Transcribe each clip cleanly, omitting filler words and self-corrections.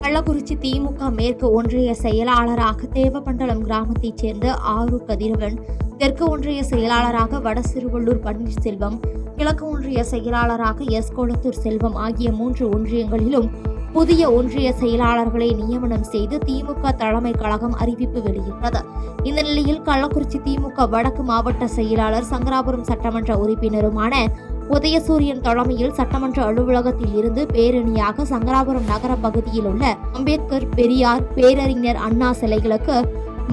கள்ளக்குறிச்சி திமுக மேற்கு ஒன்றிய செயலாளராக தேவமண்டலம் கிராமத்தைச் சேர்ந்த ஆரு கதிரவன், தெற்கு ஒன்றிய செயலாளராக வடசிறுவள்ளூர் பன்னீர்செல்வம், கிழக்கு ஒன்றிய செயலாளராக எஸ் கொளத்தூர் செல்வம் ஆகிய 3 ஒன்றியங்களிலும் புதிய ஒன்றிய செயலாளர்களை நியமனம் செய்து திமுக தலைமை கழகம் அறிவிப்பு வெளியிட்டது. இந்த நிலையில் கள்ளக்குறிச்சி திமுக வடக்கு மாவட்ட செயலாளர், சங்கராபுரம் சட்டமன்ற உறுப்பினருமான உதயசூரியன் தலைமையில் சட்டமன்ற அலுவலகத்தில் இருந்து பேரணியாக சங்கராபுரம் நகர பகுதியில் உள்ள அம்பேத்கர், பெரியார், பேரறிஞர் அண்ணா சிலைகளுக்கு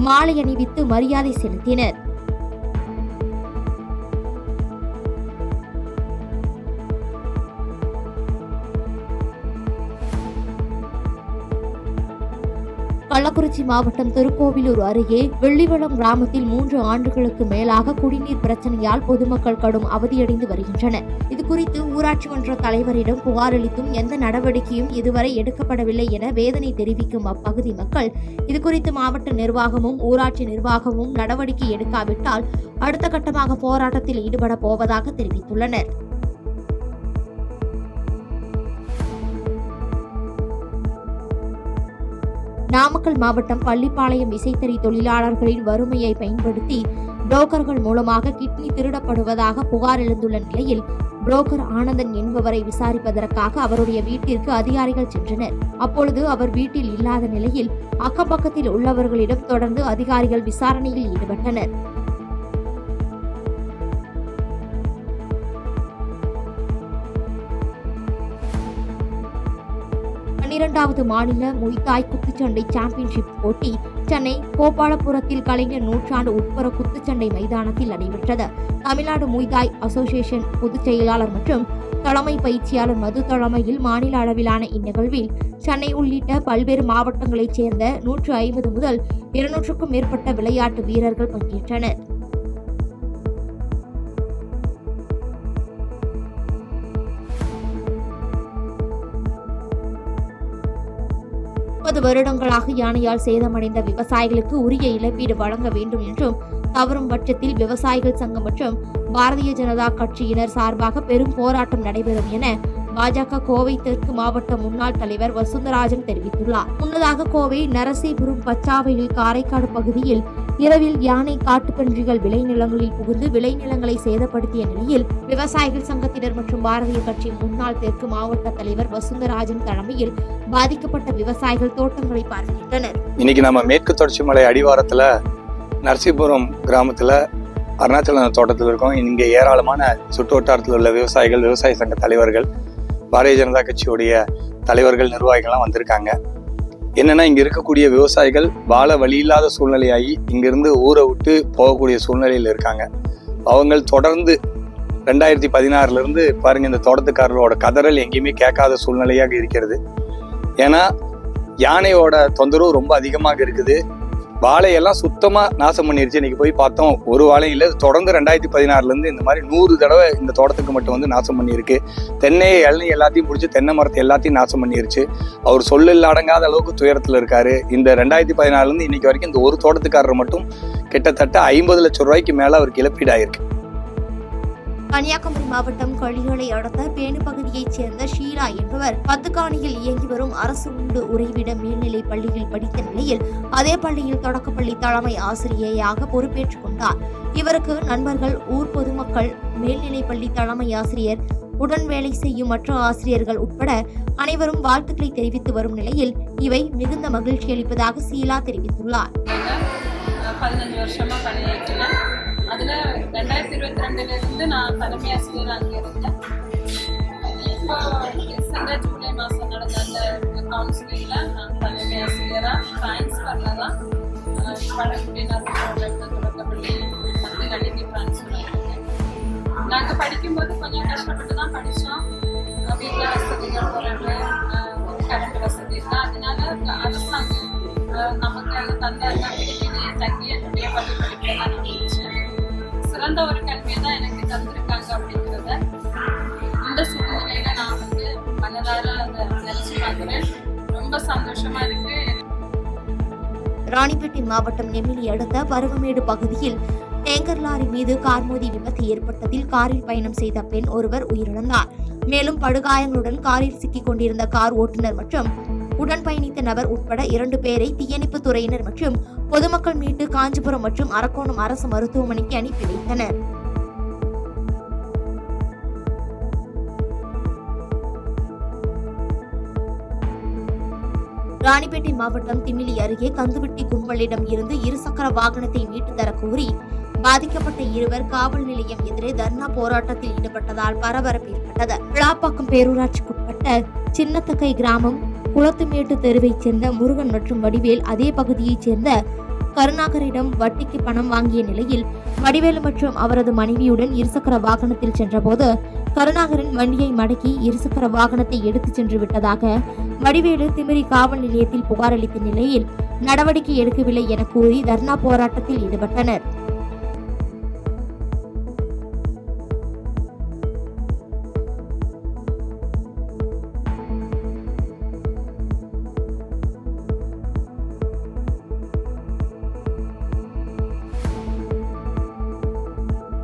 மாலை அணிவித்து மரியாதை செலுத்தினர். கள்ளக்குறிச்சி மாவட்டம் திருக்கோவிலூர் அருகே வெள்ளிவளம் கிராமத்தில் 3 ஆண்டுகளுக்கு மேலாக குடிநீர் பிரச்சனையால் பொதுமக்கள் கடும் அவதியடைந்து வருகின்றனர். இதுகுறித்து ஊராட்சி மன்ற தலைவரிடம் புகார் அளித்தும் எந்த நடவடிக்கையும் இதுவரை எடுக்கப்படவில்லை என வேதனை தெரிவிக்கும் அப்பகுதி மக்கள் இதுகுறித்து மாவட்ட நிர்வாகமும் ஊராட்சி நிர்வாகமும் நடவடிக்கை எடுக்காவிட்டால் அடுத்த கட்டமாக போராட்டத்தில் ஈடுபட போவதாக தெரிவித்துள்ளனர். நாமக்கல் மாவட்டம் பள்ளிப்பாளையம் விசைத்தறி தொழிலாளர்களின் வறுமையை பயன்படுத்தி புரோக்கர்கள் மூலமாக கிட்னி திருடப்படுவதாக புகார் எழுந்துள்ள நிலையில் புரோக்கர் ஆனந்தன் என்பவரை விசாரிப்பதற்காக அவருடைய வீட்டிற்கு அதிகாரிகள் சென்றனர். அப்பொழுது அவர் வீட்டில் இல்லாத நிலையில் அக்கம்பக்கத்தில் உள்ளவர்களிடம் தொடர்ந்து அதிகாரிகள் விசாரணையில் ஈடுபட்டனர். பன்னிரண்டாவது மாநில முய்தாய் குத்துச்சண்டை சாம்பியன்ஷிப் போட்டி சென்னை கோபாலபுரத்தில் கலைஞர் நூற்றாண்டு உட்புற குத்துச்சண்டை மைதானத்தில் நடைபெற்றது. தமிழ்நாடு முய்தாய் அசோசியேஷன் பொதுச் செயலாளர் மற்றும் தலைமை பயிற்சியாளர் மது தலைமையில் மாநில அளவிலான இந்நிகழ்வில் சென்னை உள்ளிட்ட பல்வேறு மாவட்டங்களைச் சேர்ந்த 150 முதல் 200க்கும் மேற்பட்ட விளையாட்டு வீரர்கள் பங்கேற்றனர். 30 வருடங்களாக யானையால் சேதமடைந்த விவசாயிகளுக்கு உரிய இழப்பீடு வழங்க வேண்டும் என்றும், தவறும் பட்சத்தில் விவசாயிகள் சங்கம் மற்றும் பாரதிய ஜனதா கட்சியினர் சார்பாக பெரும் போராட்டம் நடைபெறும் என பாஜக கோவை தெற்கு மாவட்ட முன்னாள் தலைவர் வசுந்தராஜன் தெரிவித்துள்ளார். முன்னதாக கோவை நரசீபுரம் பச்சாவையில் காரைக்காடு பகுதியில் இரவில் யானை காட்டுப்பன்றிகள் விளைநிலங்களில் புகுந்து விளைநிலங்களை சேதப்படுத்திய நிலையில் விவசாயிகள் சங்கத்தினர் மற்றும் பாரதிய கட்சி முன்னாள் தெற்கு மாவட்ட தலைவர் வசுந்தராஜன் தலைமையில் பாதிக்கப்பட்ட விவசாயிகள் தோட்டங்களை பார்வையிட்டனர். இன்னைக்கு நம்ம மேற்கு தொடர்ச்சி மலை அடிவாரத்துல நரசீபுரம் கிராமத்துல அருணாச்சல தோட்டத்தில் இருக்கோம். இங்கே ஏராளமான சுற்று வட்டாரத்தில் உள்ள விவசாயிகள், விவசாய சங்க தலைவர்கள், பாரதிய ஜனதா கட்சியுடைய தலைவர்கள், நிர்வாகிகள்லாம் வந்திருக்காங்க. என்னன்னா, இங்க இருக்கக்கூடிய விவசாயிகள் வாழ வழி இல்லாத சூழ்நிலையாகி இங்கிருந்து ஊரை விட்டு போகக்கூடிய சூழ்நிலையில் இருக்காங்க. அவங்க தொடர்ந்து 2016 இருந்து பாருங்க, இந்த தோட்டத்துக்காரர்களோட கதறல் எங்கேயுமே கேட்காத சூழ்நிலையாக இருக்கிறது. ஏன்னா யானையோட தொந்தரவு ரொம்ப அதிகமாக இருக்குது. வாழையெல்லாம் சுத்தமா நாசம் பண்ணிருச்சு. இன்னைக்கு போய் பார்த்தோம், ஒரு வாழை இல்லை, தொடர்ந்து 2016 இருந்து இந்த மாதிரி 100 தடவை இந்த தோட்டத்துக்கு மட்டும் வந்து நாசம் பண்ணியிருக்கு. தென்னையை, இளநீ எல்லாத்தையும் பிடிச்சி தென்னை மரத்தை எல்லாத்தையும் நாசம் பண்ணிருச்சு. அவர் சொல்லில் அடங்காத அளவுக்கு துயரத்துல இருக்காரு. இந்த 2016 இருந்து இன்னைக்கு வரைக்கும் இந்த ஒரு தோட்டத்துக்காரர் மட்டும் கிட்டத்தட்ட 50 லட்சம் ரூபாய்க்கு மேல அவருக்கு இழப்பீடு ஆயிருக்கு. கன்னியாகுமரி மாவட்டம் களிகளை அடுத்த பேணு பகுதியைச் சேர்ந்த ஷீலா என்பவர் பத்துக்காணியில் இயங்கி வரும் அரசு உண்டு உறைவிட மேல்நிலை பள்ளியில் படித்த நிலையில் அதே பள்ளியில் தொடக்கப்பள்ளி தலைமை ஆசிரியையாக பொறுப்பேற்றுக் கொண்டார். இவருக்கு நண்பர்கள், ஊர் பொதுமக்கள், மேல்நிலை பள்ளி தலைமை ஆசிரியர், உடன் வேலை செய்யும் மற்ற ஆசிரியர்கள் உட்பட அனைவரும் வாழ்த்துக்களை தெரிவித்து வரும் நிலையில் இவை மிகுந்த மகிழ்ச்சி அளிப்பதாக ஷீலா தெரிவித்துள்ளார். 15 வருஷமா பணியாற்றினேன். அதில் 2022 நான் தலைமை ஆசிரியர் அங்கே இருந்தேன். இப்போ ரீசெண்டாக ஜூலை மாதம் நடந்த அந்த கவுன்சிலிங்கில் நான் தலைமை ஆசிரியராக ட்ரான்ஸ்ஃபரில் தான் பழங்குடியினர் தொடக்கப்பள்ளி வந்து கண்டிப்பாக ட்ரான்ஸ்ஃபர் ஆகிருக்கேன். நாங்கள் படிக்கும்போது கொஞ்சம் கஷ்டப்பட்டு தான் படித்தோம். வீட்டில் வசதிகள் குறைவு, கரண்ட் வசதி இல்லை. அதனால அரசாங்கம் நமக்கு தந்தாங்க. வீட்டிலேயே தங்கி என்னுடைய பள்ளி படிப்பை தான் நான் முடிச்சேன். சிறந்த ஒரு கல்வியை தான் எனக்கு தந்திருக்காங்க அப்படிங்கிறத இந்த சூழ்நிலையில நான் வந்து மனதார அதை நினைச்சு பார்க்குறேன். ரொம்ப சந்தோஷமா இருக்கு. ராணிப்பேட்டை மாவட்டம் நெமிலி அடுத்த பருவமேடு பகுதியில் டேங்கர் லாரி மீது கார் மோதி விபத்து ஏற்பட்டதில் காரில் பயணம் செய்த பெண் ஒருவர் உயிரிழந்தார். மேலும் படுகாயங்களுடன் காரில் சிக்கிக் கொண்டிருந்த கார் ஓட்டுநர் மற்றும் உடன் பயணித்த நபர் உட்பட 2 பேரை தீயணைப்பு துறையினர் மற்றும் பொதுமக்கள் மீட்டு காஞ்சிபுரம் மற்றும் அரக்கோணம் அரசு மருத்துவமனைக்கு அனுப்பி வைத்தனர். ராணிப்பேட்டை மாவட்டம் திமிலி அருகே கந்துவட்டி கும்பலிடம் இருந்து இருசக்கர வாகனத்தை மீட்டு தர கோரி பாதிக்கப்பட்ட இருவர் காவல் நிலையம் எதிரே தர்ணா போராட்டத்தில் ஈடுபட்டதால் பரபரப்பு ஏற்பட்டது. விளாப்பாக்கம் பேரூராட்சிக்குட்பட்ட சின்னத்தக்கை கிராமம் குளத்துமேட்டு தெருவைச் சேர்ந்த முருகன் மற்றும் வடிவேல் அதே பகுதியைச் சேர்ந்த கருணாகரிடம் வட்டிக்கு பணம் வாங்கிய நிலையில் வடிவேலு மற்றும் அவரது மனைவியுடன் இருசக்கர வாகனத்தில் சென்றபோது கருணாகரன் வண்டியை மடக்கி இருசக்கர வாகனத்தை எடுத்துச் சென்று விட்டதாக வடிவேலு திமிரி காவல் நிலையத்தில் புகார் அளித்த நிலையில் நடவடிக்கை எடுக்கவில்லை என கூறி தர்ணா போராட்டத்தில் ஈடுபட்டனர்.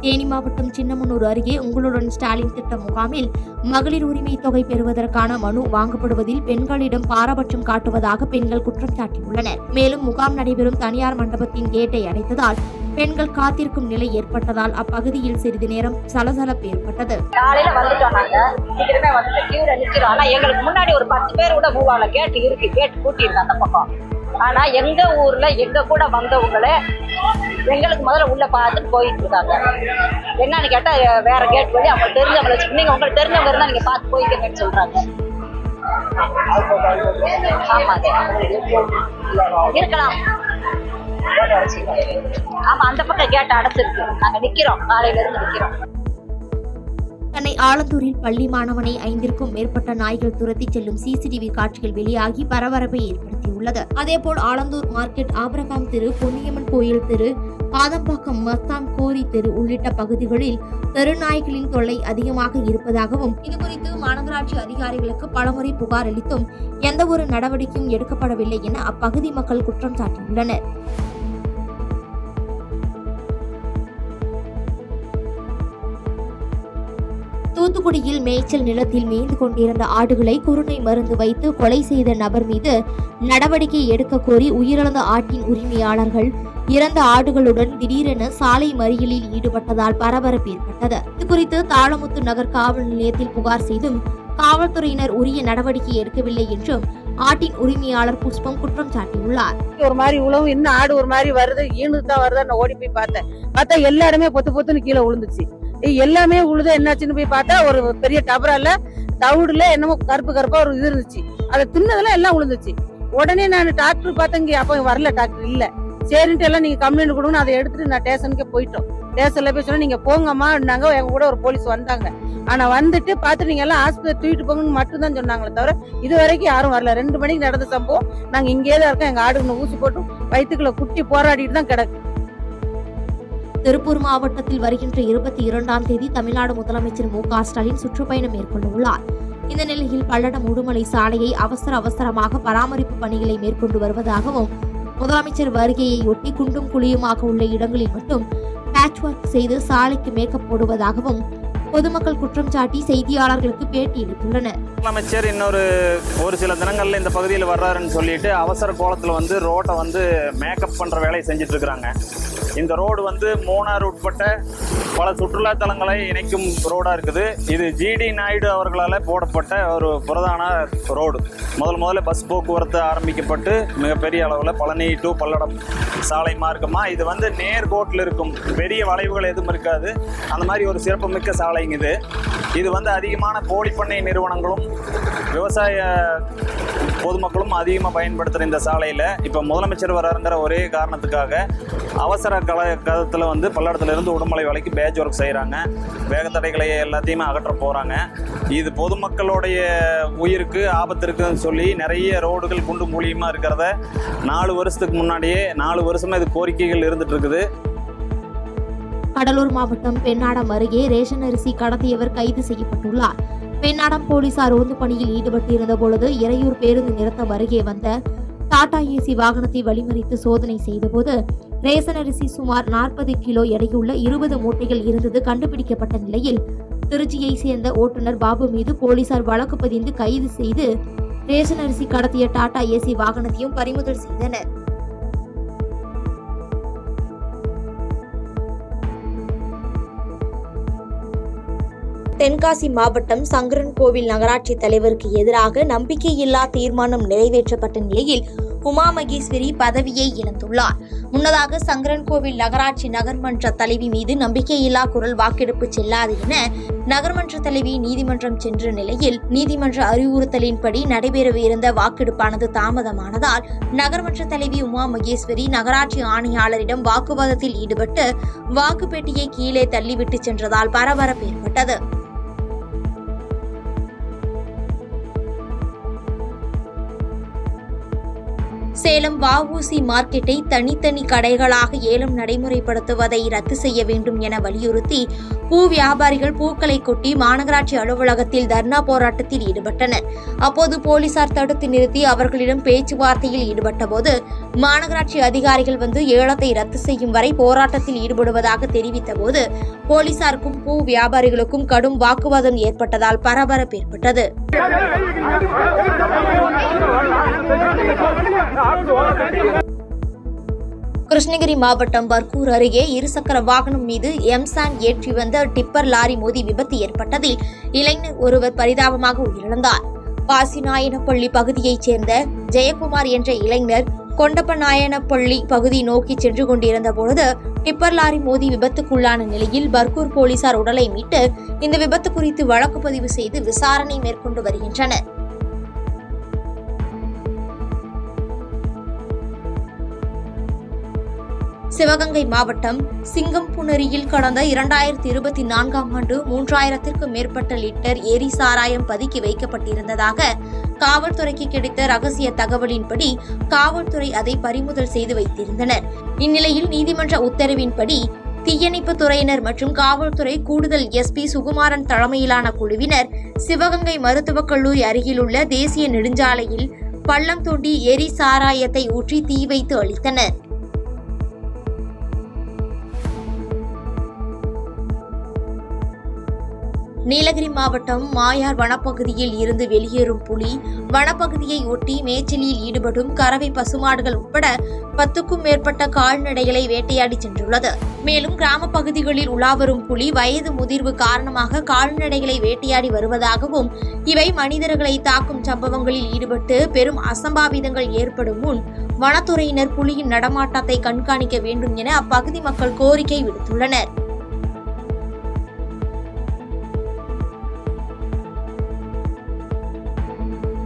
தேனி மாவட்டம் சின்னமனூர் அருகே உங்களுடன் ஸ்டாலின் திட்ட முகாமில் மகளிர் உரிமை தொகை பெறுவதற்கான மனு வாங்கப்படுவதில் பெண்களிடம் பாரபட்சம் காட்டுவதாக பெண்கள் குற்றம் சாட்டியுள்ளனர். மேலும் முகாம் நடைபெறும் தனியார் மண்டபத்தின் கேட்டை அடைத்ததால் பெண்கள் காத்திருக்கும் நிலை ஏற்பட்டதால் அப்பகுதியில் சிறிது நேரம் சலசலப்பு ஏற்பட்டது. காலையில வந்துட்டோம், நாங்க சீக்கிரமே வந்து கியூல நிக்கிறோம். ஆனா எங்களுக்கு முன்னாடி ஒரு 10 பேர் கூட மூவால கேட்டு இருக்கு, கேட்டு கூட்டிருக்கு அந்த பக்கம். ஆனா எங்க ஊர்ல எங்க கூட வந்தவங்களே எங்களுக்கு முதல்ல உள்ள பார்த்துட்டு போயிட்டு இருக்காங்க. என்னன்னு கேட்டா வேற கேட் வழி அவங்க தெரிஞ்சவங்களை நீங்க உங்களுக்கு தெரிஞ்சவங்க இருந்தா நீங்க பார்த்து போய்க்கங்கன்னு சொல்றாங்க. இருக்கலாம். ஆமா, அந்த பக்கம் கேட் அடைச்சிருக்கு. நாங்க நிக்கிறோம், காலையில இருந்து நிக்கிறோம். சென்னை ஆலந்தூரில் பள்ளி மாணவனை 5ற்கும் மேற்பட்ட நாய்கள் துரத்தி செல்லும் சிசிடிவி காட்சிகள் வெளியாகி பரபரப்பை ஏற்படுத்தியுள்ளது. அதேபோல் ஆலந்தூர் மார்க்கெட், ஆபிரகாம் தெரு, பொன்னியம்மன் கோயில் தெரு, பாதம்பாக்கம், மஸ்தான் கோரி தெரு உள்ளிட்ட பகுதிகளில் தெருநாய்களின் தொல்லை அதிகமாக இருப்பதாகவும் இதுகுறித்து மாநகராட்சி அதிகாரிகளுக்கு பலமுறை புகார் அளித்தும் எந்த ஒரு நடவடிக்கையும் எடுக்கப்படவில்லை என அப்பகுதி மக்கள் குற்றம் சாட்டியுள்ளனர். தூத்துக்குடியில் மேய்ச்சல் நிலத்தில் மேய்ந்து கொண்டிருந்த ஆடுகளை குருணை மருந்து வைத்து கொலை செய்த நபர் மீது நடவடிக்கை எடுக்க கோரி உயிரிழந்த ஆட்டின் உரிமையாளர்கள் இறந்த ஆடுகளுடன் திடீரென சாலை மறியலில் ஈடுபட்டதால் பரபரப்பு ஏற்பட்டது. இதுகுறித்து தாளமுத்து நகர் காவல் நிலையத்தில் புகார் செய்தும் காவல்துறையினர் உரிய நடவடிக்கை எடுக்கவில்லை என்றும் ஆட்டின் உரிமையாளர் புஷ்பம் குற்றம் சாட்டியுள்ளார். ஒரு மாதிரி உழவு, இன்னும் ஆடு ஒரு மாதிரி வருது, ஈனுதான் வருது. ஓடி போய் பார்த்தா எல்லா இடமே பொத்துன்னு கீழே விழுந்துச்சு. எல்லாமே உழுத என்னாச்சுன்னு போய் பார்த்தா ஒரு பெரிய டபரால தவுடுல என்னமோ கருப்பா ஒரு இது இருந்துச்சு. அதை தின்னதெல்லாம் எல்லாம் விழுந்துச்சு. உடனே நான் டாக்டர் பார்த்தேங்க, அப்ப வரல, டாக்டர் இல்ல. சரின்ட்டு எல்லாம் நீங்க கம்ப்ளைண்ட் கொடுங்க, அதை எடுத்துட்டு நான் ஸ்டேஷனுக்கே போயிட்டோம். ஸ்டேஷன்ல போய் சொன்னா நீங்க போங்கம்மா, எங்க கூட ஒரு போலீஸ் வந்தாங்க. ஆனா வந்துட்டு பார்த்து நீங்க எல்லாம் ஆஸ்பத்திரி தூக்கிட்டு போங்கன்னு மட்டும் தான் சொன்னாங்களே தவிர இது வரைக்கும் யாரும் வரல. 2 மணிக்கு நடந்த சம்பவம். நாங்க இங்கேயே தான் இருக்கோம். எங்க ஆடுக்கு ஊசி போட்டு வயிற்றுக்குள்ள குட்டி போராடிட்டு தான் கிடக்கு. திருப்பூர் மாவட்டத்தில் வருகின்ற 22ஆம் தேதி தமிழ்நாடு முதலமைச்சர் மு.க. ஸ்டாலின் சுற்றுப்பயணம் மேற்கொள்ள உள்ளார். இந்த நிலையில் பல்லடம் உடுமலை சாலையை அவசரமாக பராமரிப்பு பணிகளை மேற்கொண்டு வருவதாகவும் முதலமைச்சர் வருகையையொட்டி குண்டும் குழியுமாக உள்ள இடங்களில் மட்டும் பேட்ச் ஒர்க் செய்து சாலைக்கு மேக்கப் போடுவதாகவும் பொதுமக்கள் குற்றம் சாட்டி செய்தியாளர்களுக்கு பேட்டி எடுத்துள்ளனர். முதலமைச்சர் ஒரு சில தினங்கள்ல இந்த பகுதியில் வர்றாருன்னு சொல்லிட்டு அவசர கோலத்தில் வந்து ரோட்டை வந்து மேக்கப் பண்ற வேலையை செஞ்சுட்டு இருக்கிறாங்க. இந்த ரோடு வந்து மூணார் உட்பட்ட பல சுற்றுலா தலங்களை இணைக்கும் ரோடா இருக்குது. இது ஜிடி நாயுடு அவர்களால் போடப்பட்ட ஒரு பிரதான ரோடு. முதல்ல பஸ் போக்குவரத்து ஆரம்பிக்கப்பட்டு மிகப்பெரிய அளவில் பழனி டு பல்லடம் சாலை மார்க்கமா இது வந்து நேர்கோட்டில் இருக்கும். பெரிய வளைவுகள் எதுவும் இருக்காது. அந்த மாதிரி ஒரு சிறப்புமிக்க சாலைங்க இது வந்து அதிகமான கோழி பண்ணை நிறுவனங்களும் விவசாய பொதுமக்களும் அதிகமாக பயன்படுத்துகிற இந்த சாலையில் இப்போ முதலமைச்சர் வராருங்கிற ஒரே காரணத்துக்காக அவசர காலத்தில் வந்து பல்லடத்துலேருந்து உடுமலை வரைக்கும் பேட்ச் ஒர்க் செய்கிறாங்க. வேகத்தடைகளை எல்லாத்தையுமே அகற்ற போகிறாங்க. இது பொதுமக்களுடைய உயிருக்கு ஆபத்து இருக்குன்னு சொல்லி நிறைய ரோடுகள் குண்டு மூலியமாக இருக்கிறத 4 வருஷத்துக்கு முன்னாடியே 4 வருஷமாக இது கோரிக்கைகள் இருந்துட்டு இருக்குது. கடலூர் மாவட்டம் பெண்ணாடம் அருகே ரேஷன் அரிசி கடத்தியவர் கைது செய்யப்பட்டுள்ளார். பெண்ணாடம் போலீசார் ரோந்து பணியில் ஈடுபட்டிருந்த பொழுது இறையூர் பேருந்து நிறுத்தம் அருகே வந்த டாடா ஏசி வாகனத்தை வழிமறித்து சோதனை செய்தபோது ரேஷன் அரிசி சுமார் 40 கிலோ எடையுள்ள 20 மூட்டைகள் இருந்தது கண்டுபிடிக்கப்பட்ட நிலையில் திருச்சியை சேர்ந்த ஓட்டுநர் பாபு மீது போலீசார் வழக்கு பதிந்து கைது செய்து ரேஷன் அரிசி கடத்திய டாடா ஏசி வாகனத்தையும் பறிமுதல் செய்தனர். தென்காசி மாவட்டம் சங்கரன்கோவில் நகராட்சி தலைவருக்கு எதிராக நம்பிக்கையில்லா தீர்மானம் நிறைவேற்றப்பட்ட நிலையில் உமா மகேஸ்வரி பதவியை இழந்துள்ளார். முன்னதாக சங்கரன்கோவில் நகராட்சி நகர்மன்ற தலைவி மீது நம்பிக்கையில்லா குரல் வாக்கெடுப்பு செல்லாது என நகர்மன்ற தலைவி நீதிமன்றம் சென்ற நிலையில் நீதிமன்ற அறிவுறுத்தலின்படி நடைபெறவிருந்த வாக்கெடுப்பானது தாமதமானதால் நகர்மன்ற தலைவி உமா மகேஸ்வரி நகராட்சி ஆணையாளரிடம் வாக்குவாதத்தில் ஈடுபட்டு வாக்குப்பெட்டியை கீழே தள்ளிவிட்டு சென்றதால் பரபரப்பு ஏற்பட்டது. சேலம் வஉசி மார்க்கெட்டை தனித்தனி கடைகளாக ஏலம் நடைமுறைப்படுத்துவதை ரத்து செய்ய வேண்டும் என வலியுறுத்தி பூ வியாபாரிகள் பூக்களை கொட்டி மாநகராட்சி அலுவலகத்தில் தர்ணா போராட்டத்தில் ஈடுபட்டனர். அப்போது போலீசார் தடுத்து நிறுத்தி அவர்களிடம் பேச்சுவார்த்தையில் ஈடுபட்டபோது மாநகராட்சி அதிகாரிகள் வந்து ஏலத்தை ரத்து செய்யும் வரை போராட்டத்தில் ஈடுபடுவதாக தெரிவித்தபோது போலீசாருக்கும் பூ வியாபாரிகளுக்கும் கடும் வாக்குவாதம் ஏற்பட்டதால் பரபரப்பு ஏற்பட்டது. கிருஷ்ணகிரி மாவட்டம் பர்கூர் அருகே இருசக்கர வாகனம் மீது எம்சாண்ட் ஏற்றி வந்த டிப்பர் லாரி மோதி விபத்து ஏற்பட்டதில் இளைஞர் ஒருவர் பரிதாபமாக உயிரிழந்தார். பாசிநாயனப்பள்ளி பகுதியைச் சேர்ந்த ஜெயக்குமார் என்ற இளைஞர் கொண்டப்பநாயனப்பள்ளி பகுதி நோக்கி சென்று கொண்டிருந்த பொழுது டிப்பர் லாரி மோதி விபத்துக்குள்ளான நிலையில் பர்கூர் போலீசார் உடலை மீட்டு இந்த விபத்து குறித்து வழக்கு பதிவு செய்து விசாரணை மேற்கொண்டு வருகின்றனர். சிவகங்கை மாவட்டம் சிங்கம்புணரியில் கடந்த 2024ஆம் ஆண்டு 3000த்திற்கும் மேற்பட்ட லிட்டர் ஏரி சாராயம் பதுக்கி வைக்கப்பட்டிருந்ததாக காவல்துறைக்கு கிடைத்த ரகசிய தகவலின்படி காவல்துறை அதை பறிமுதல் செய்து வைத்திருந்தனர். இந்நிலையில் நீதிமன்ற உத்தரவின்படி தீயணைப்புத் துறையினர் மற்றும் காவல்துறை கூடுதல் SP சுகுமாரன் தலைமையிலான குழுவினர் சிவகங்கை மருத்துவக் கல்லூரி அருகிலுள்ள தேசிய நெடுஞ்சாலையில் பள்ளம் தோண்டி எரி சாராயத்தை ஊற்றி தீ வைத்து அழித்தனர். நீலகிரி மாவட்டம் மாயார் வனப்பகுதியில் இருந்து வெளியேறும் புலி வனப்பகுதியை ஒட்டி மேய்ச்சலில் ஈடுபடும் கறவை பசுமாடுகள் உட்பட 10க்கும் மேற்பட்ட கால்நடைகளை வேட்டையாடி சென்றுள்ளது. மேலும் கிராம பகுதிகளில் உலாவரும் புலி வயது முதிர்வு காரணமாக கால்நடைகளை வேட்டையாடி வருவதாகவும் இவை மனிதர்களை தாக்கும் சம்பவங்களில் ஈடுபட்டு பெரும் அசம்பாவிதங்கள் ஏற்படும் முன் வனத்துறையினர் புலியின் நடமாட்டத்தை கண்காணிக்க வேண்டும் என அப்பகுதி மக்கள் கோரிக்கை விடுத்துள்ளனர்.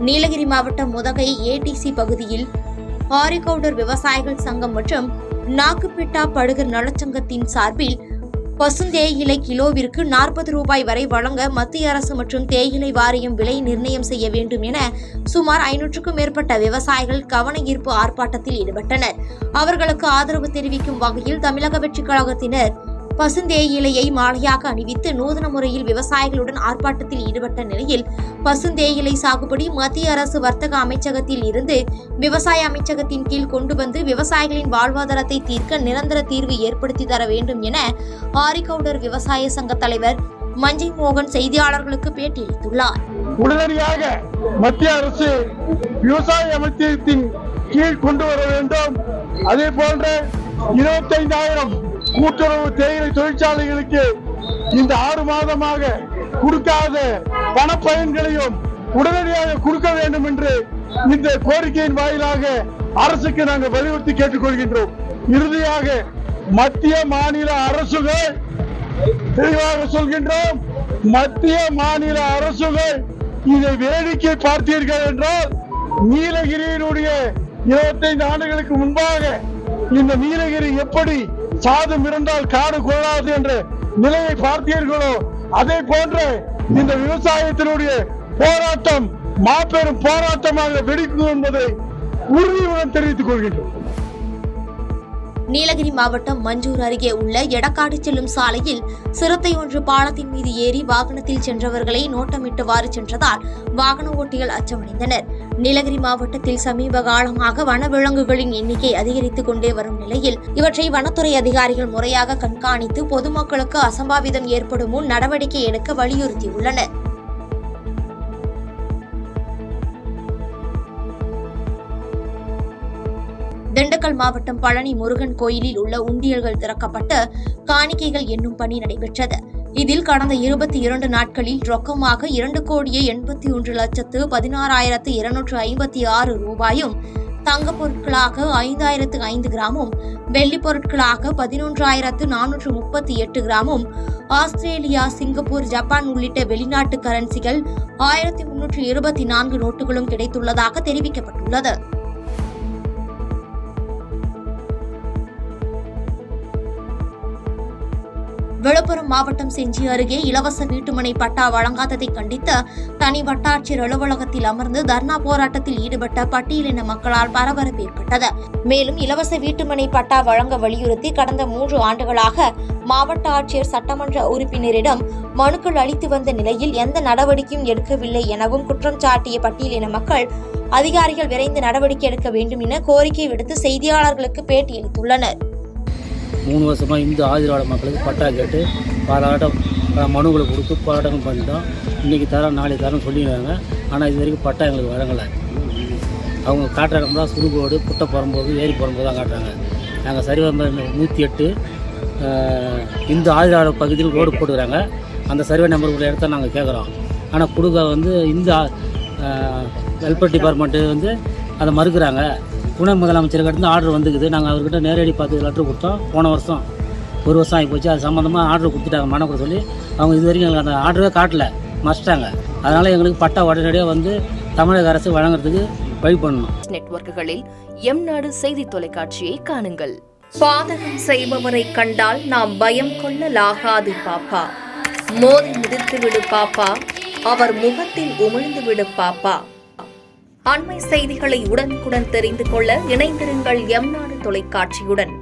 நீலகிரி மாவட்டம் முதகை ATC பகுதியில் ஆரிகவுடர் விவசாயிகள் சங்கம் மற்றும் நாக்குப்பிட்டா படுகர் நலச்சங்கத்தின் சார்பில் பசுந்தேயிலை கிலோவிற்கு 40 ரூபாய் வரை வழங்க மத்திய அரசு மற்றும் தேயிலை வாரியம் விலை நிர்ணயம் செய்ய வேண்டும் என சுமார் 500க்கும் மேற்பட்ட விவசாயிகள் கவன ஈர்ப்பு ஆர்ப்பாட்டத்தில் ஈடுபட்டனர். அவர்களுக்கு ஆதரவு தெரிவிக்கும் வகையில் தமிழக வெற்றிக் கழகத்தினர் பசுந்தேயிலையை மாலையாக அணிவித்து நூதன முறையில் விவசாயிகளுடன் ஆர்ப்பாட்டத்தில் ஈடுபட்ட நிலையில் பசுந்தேயிலை சாகுபடி மத்திய அரசு வர்த்தக அமைச்சகத்தில் இருந்து விவசாய அமைச்சகத்தின் கீழ் கொண்டு வந்து விவசாயிகளின் வாழ்வாதாரத்தை தீர்க்க நிரந்தர தீர்வு ஏற்படுத்தி தர வேண்டும் என ஆரிகவுடர் விவசாய சங்க தலைவர் மஞ்சை மோகன் செய்தியாளர்களுக்கு பேட்டியளித்துள்ளார். உடனடியாக மத்திய அரசு விவசாய அமைச்சகத்தின் கீழ் கொண்டு வர வேண்டும். அதே போன்ற 25,000 கூட்டுறவு தேயிலை தொழிற்சாலைகளுக்கு இந்த 6 மாதமாக கொடுக்காத பணப்பயன்களையும் உடனடியாக கொடுக்க வேண்டும் என்று இந்த கோரிக்கையின் வாயிலாக அரசுக்கு நாங்கள் வலியுறுத்தி கேட்டுக்கொள்கின்றோம். இறுதியாக மத்திய மாநில அரசுகள் தெளிவாக சொல்கின்றோம், மத்திய மாநில அரசுகள் இதை வேடிக்கை பார்த்தீர்கள் என்றால் நீலகிரியினுடைய 25 ஆண்டுகளுக்கு முன்பாக இந்த நீலகிரி எப்படி சாதம் இருந்தால் காடு கொள்ளாது என்ற நிலையை பார்த்தீர்களோ அதே போன்ற இந்த விவசாயத்தினுடைய போராட்டம் மாபெரும் போராட்டமாக வெடிக்கும் என்பதை உறுதியுடன் தெரிவித்துக் கொள்கின்றோம். நீலகிரி மாவட்டம் மஞ்சூர் அருகே உள்ள எடக்காடு செல்லும் சாலையில் சிறுத்தை ஒன்று பாலத்தின் மீது ஏறி வாகனத்தில் சென்றவர்களை நோட்டமிட்டவாறு சென்றதால் வாகன ஓட்டிகள் அச்சமடைந்தனர். நீலகிரி மாவட்டத்தில் சமீப காலமாக வனவிலங்குகளின் எண்ணிக்கை அதிகரித்துக் கொண்டே வரும் நிலையில் இவற்றை வனத்துறை அதிகாரிகள் முறையாக கண்காணித்து பொதுமக்களுக்கு அசம்பாவிதம் ஏற்படும் முன் நடவடிக்கை எடுக்க வலியுறுத்தியுள்ளனர். திண்டுக்கல் மாவட்டம் பழனி முருகன் கோயிலில் உள்ள உண்டியல்கள் திறக்கப்பட்டு காணிக்கைகள் எண்ணும் பணி நடைபெற்றது. இதில் கடந்த 22 நாட்களில் ரொக்கமாக 2,81,16,256 ரூபாயும், தங்கப் பொருட்களாக 5,005 கிராமும், வெள்ளிப் பொருட்களாக 11,438 கிராமும், ஆஸ்திரேலியா, சிங்கப்பூர், ஜப்பான் உள்ளிட்ட வெளிநாட்டு கரன்சிகள் 1,324 நோட்டுகளும் கிடைத்துள்ளதாக தெரிவிக்கப்பட்டுள்ளது. விழுப்புரம் மாவட்டம் செஞ்சி அருகே இலவச வீட்டுமனை பட்டா வழங்காததை கண்டித்து தனி வட்டாட்சியர் அலுவலகத்தில் அமர்ந்து தர்ணா போராட்டத்தில் ஈடுபட்ட பட்டியலின மக்களால் பரபரப்பு ஏற்பட்டது. மேலும் இலவச வீட்டுமனை பட்டா வழங்க வலியுறுத்தி கடந்த 3 ஆண்டுகளாக மாவட்ட ஆட்சியர் சட்டமன்ற உறுப்பினரிடம் மனுக்கள் அளித்து வந்த நிலையில் எந்த நடவடிக்கையும் எடுக்கவில்லை எனவும் குற்றம் சாட்டிய பட்டியலின மக்கள் அதிகாரிகள் விரைந்து நடவடிக்கை எடுக்க வேண்டும் என கோரிக்கை விடுத்து செய்தியாளர்களுக்கு பேட்டியளித்துள்ளனர். 3 வருஷமாக இந்து ஆதிராட மக்களுக்கு பட்டா கேட்டு பாராட்டம் மனுக்களை கொடுத்து போராட்டங்கள் பண்ணிட்டோம். இன்றைக்கி தரம் நாளைக்கு தரம் சொல்லிடுறாங்க. ஆனால் இது வரைக்கும் பட்டா எங்களுக்கு வழங்கலை. அவங்க காட்டுற இடம்லாம் சுடுகோடு, புட்டை புறம்போது, ஏரி புறம்போது தான் காட்டுறாங்க. நாங்கள் சரி 108 இந்து ஆதிராட பகுதியில் ரோடு போட்டுக்கிறாங்க. அந்த சர்வே நம்பர் உள்ள இடத்த நாங்கள் கேட்குறோம். ஆனால் கொடுக்க இந்த வெல்ஃபேர் டிபார்ட்மெண்ட்டு அதை மறுக்கிறாங்க. துணை முதலமைச்சர்கிட்ட ஆர்டர் வந்துக்குது. நாங்கள் அவர்கிட்ட நேரடி பார்த்து லெட்டர் கொடுத்தோம். போன வருஷம் 1 வருஷம் ஆகி போச்சு. அது சம்மந்தமாக ஆர்டர் கொடுத்துட்டாங்க மனு சொல்லி. அவங்க இது வரைக்கும் எங்களுக்கு அந்த ஆர்டரே காட்டல, மறைச்சிட்டாங்க. அதனால் எங்களுக்கு பட்டா உடனடியாக தமிழக அரசு வழங்குறதுக்கு வழி பண்ணணும். நெட்வொர்க்குகளில் எம்நாடு செய்தி தொலைக்காட்சியை காணுங்கள். பாதகம் செய்பவரை கண்டால் நாம் பயம் கொள்ளலாகாது பாப்பா. மோதி மிதித்து விடு பாப்பா, அவர் முகத்தில் உமிழ்ந்து விடு பாப்பா. அண்மை செய்திகளை உடனுக்குடன் தெரிந்து கொள்ள இணைந்திருங்கள் எம்நாடு தொலைக்காட்சியுடன்.